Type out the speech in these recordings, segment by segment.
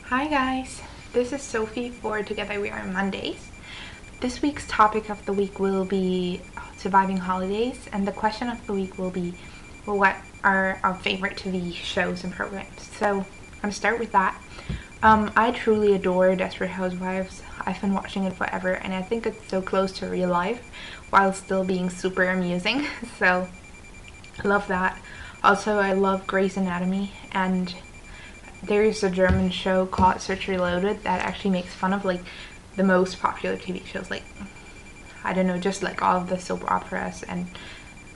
Hi guys, this is Sophie for TogetherWeR Mondays. This week's topic of the week will be surviving holidays, and the question of the week will be, well, what are our favorite TV shows and programs? So I'm going to start with that. I truly adore Desperate Housewives. I've been watching it forever, and I think it's so close to real life while still being super amusing. So I love that. Also, I love Grey's Anatomy, and there's a German show called Search Reloaded that actually makes fun of like the most popular TV shows, like I don't know, just like all of the soap operas and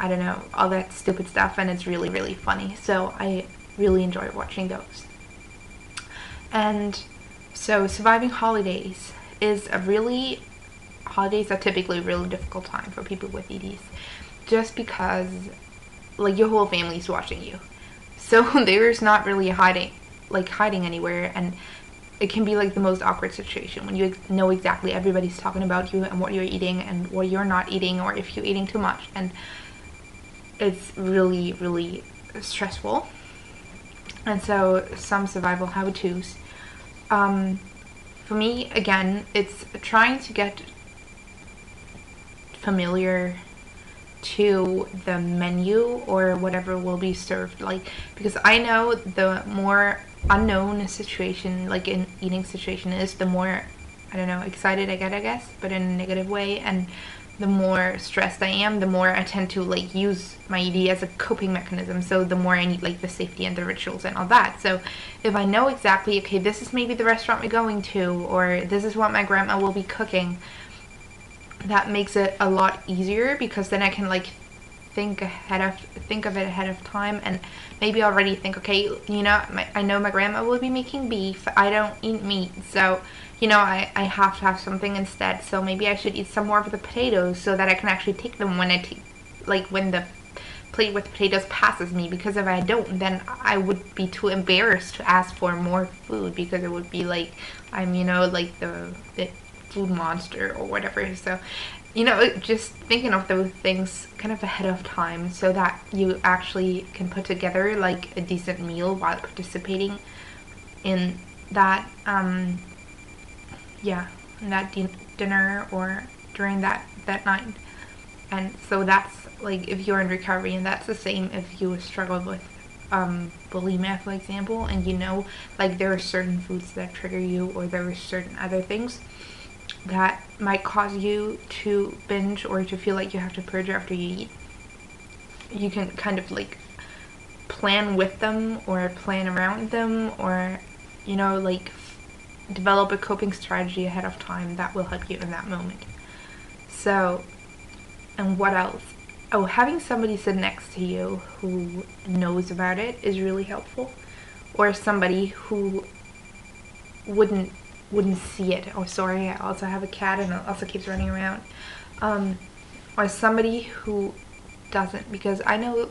I don't know, all that stupid stuff, and it's really funny. So I really enjoy watching those. And so surviving holidays is holidays are typically a really difficult time for people with EDs, just because like your whole family's watching you. So there's not really hiding anywhere, and it can be like the most awkward situation when you know exactly everybody's talking about you and what you're eating and what you're not eating, or if you're eating too much, and it's really stressful. And so some survival how-tos. For me, again, it's trying to get familiar to the menu or whatever will be served, like, because I know the more unknown a situation, like an eating situation is, the more, I don't know, excited I get, I guess, but in a negative way, and the more stressed I am, the more I tend to like use my ED as a coping mechanism. So the more I need like the safety and the rituals and all that. So if I know exactly, okay, this is maybe the restaurant we're going to, or this is what my grandma will be cooking, that makes it a lot easier, because then I can like think of it ahead of time, and maybe already think, okay, you know, I know my grandma will be making beef, I don't eat meat, so you know, I have to have something instead, so maybe I should eat some more of the potatoes so that I can actually take them when when the plate with potatoes passes me, because if I don't, then I would be too embarrassed to ask for more food, because it would be like I'm, you know, like the food monster or whatever. So, you know, just thinking of those things kind of ahead of time so that you actually can put together like a decent meal while participating in that dinner or during that night. And so that's like if you're in recovery, and that's the same if you struggle with bulimia, for example, and you know, like there are certain foods that trigger you, or there are certain other things that might cause you to binge or to feel like you have to purge after you eat. You can kind of like plan with them or plan around them, or you know, like develop a coping strategy ahead of time that will help you in that moment. So, and what else? Oh, having somebody sit next to you who knows about it is really helpful, or somebody who wouldn't see it. Oh, sorry, I also have a cat and it also keeps running around. Or somebody who doesn't, because I know,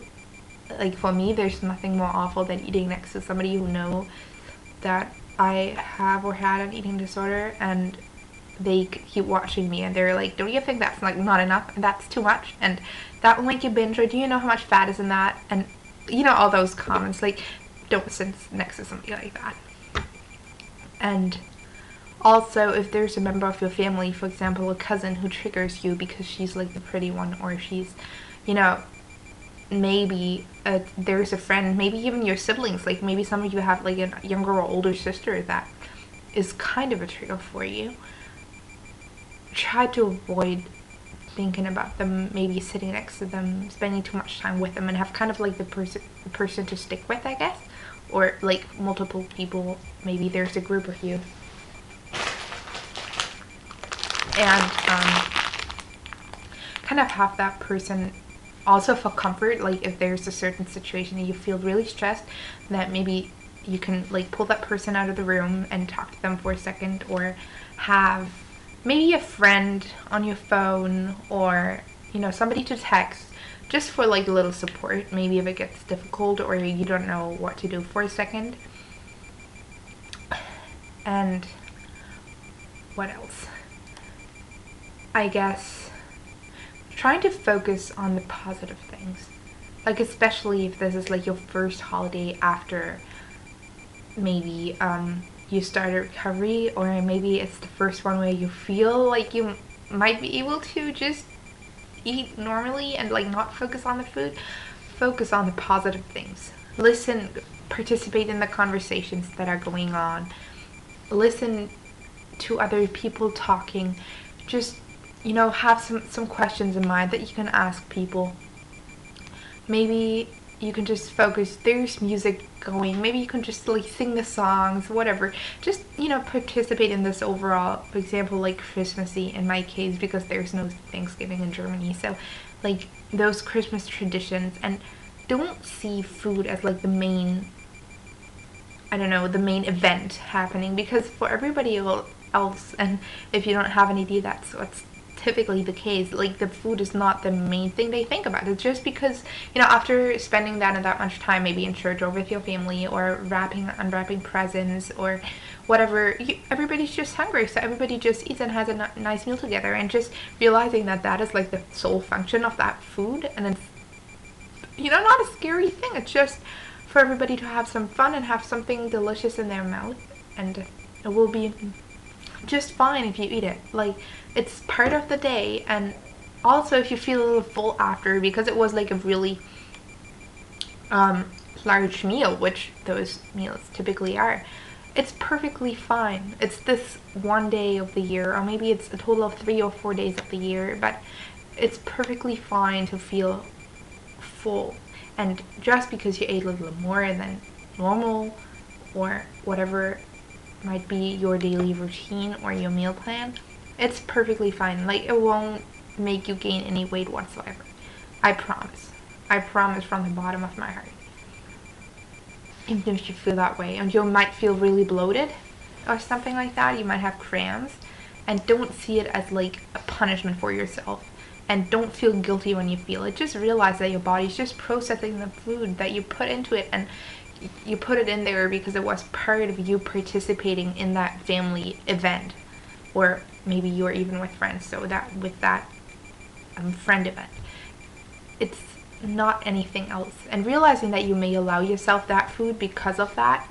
like for me, there's nothing more awful than eating next to somebody who knows that I have or had an eating disorder, and they keep watching me and they're like, don't you think that's like not enough, and that's too much, and that will make you binge, or do you know how much fat is in that, and you know, all those comments. Like, don't sit next to somebody like that. And also, if there's a member of your family, for example, a cousin, who triggers you because she's like the pretty one, or she's, you know, maybe there's a friend, maybe even your siblings, like maybe some of you have like a younger or older sister that is kind of a trigger for you. Try to avoid thinking about them, maybe sitting next to them, spending too much time with them, and have kind of like the person to stick with, I guess, or like multiple people. Maybe there's a group of you, and kind of have that person also for comfort. Like if there's a certain situation and you feel really stressed, that maybe you can like pull that person out of the room and talk to them for a second, or have maybe a friend on your phone, or you know, somebody to text just for like a little support, maybe if it gets difficult or you don't know what to do for a second. And what else? I guess trying to focus on the positive things, like especially if this is like your first holiday after maybe you start a recovery, or maybe it's the first one where you feel like you might be able to just eat normally and like not focus on the food. Focus on the positive things. Listen, participate in the conversations that are going on. Listen to other people talking. Just, you know, have some questions in mind that you can ask people. Maybe you can just focus, there's music going, maybe you can just like sing the songs, whatever. Just, you know, participate in this overall, for example, like Christmassy in my case, because there's no Thanksgiving in Germany. So like those Christmas traditions, and don't see food as like the main, I don't know, the main event happening, because for everybody else, and if you don't have an idea, that's what's typically the case. Like the food is not the main thing they think about. It's just because, you know, after spending that and that much time maybe in church or with your family or unwrapping presents or whatever, everybody's just hungry, so everybody just eats and has a nice meal together, and just realizing that that is like the sole function of that food, and it's, you know, not a scary thing. It's just for everybody to have some fun and have something delicious in their mouth, and it will be just fine if you eat it. Like, it's part of the day, and also if you feel a little full after because it was like a really large meal, which those meals typically are, it's perfectly fine. It's this one day of the year, or maybe it's a total of 3 or 4 days of the year, but it's perfectly fine to feel full. And just because you ate a little more than normal, or whatever might be your daily routine or your meal plan, it's perfectly fine. Like, it won't make you gain any weight whatsoever. I promise. I promise from the bottom of my heart. Even if you feel that way, and you might feel really bloated or something like that, you might have cramps, and don't see it as like a punishment for yourself. And don't feel guilty when you feel it. Just realize that your body's just processing the food that you put into it, and you put it in there because it was part of you participating in that family event, or maybe you're even with friends, so that with that friend event, it's not anything else. And realizing that you may allow yourself that food because of that,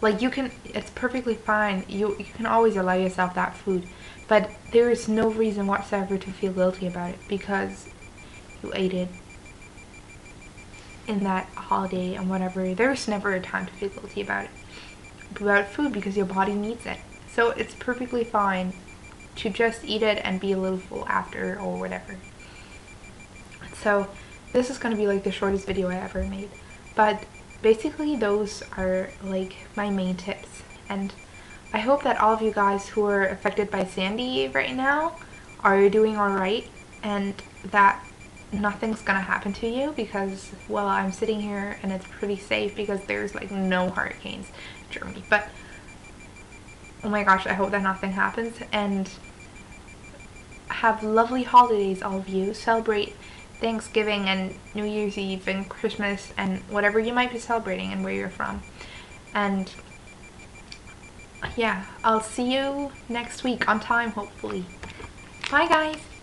like, you can, it's perfectly fine. You can always allow yourself that food, but there is no reason whatsoever to feel guilty about it because you ate it in that holiday and whatever. There's never a time to feel guilty about food, because your body needs it. So it's perfectly fine to just eat it and be a little full after or whatever. So this is going to be like the shortest video I ever made, but basically those are like my main tips, and I hope that all of you guys who are affected by Sandy right now are doing alright, and that nothing's gonna happen to you, because, well, I'm sitting here and it's pretty safe because there's like no hurricanes in Germany. But oh my gosh, I hope that nothing happens, and have lovely holidays, all of you. Celebrate Thanksgiving and New Year's Eve and Christmas and whatever you might be celebrating and where you're from. And yeah, I'll see you next week on time, hopefully. Bye guys!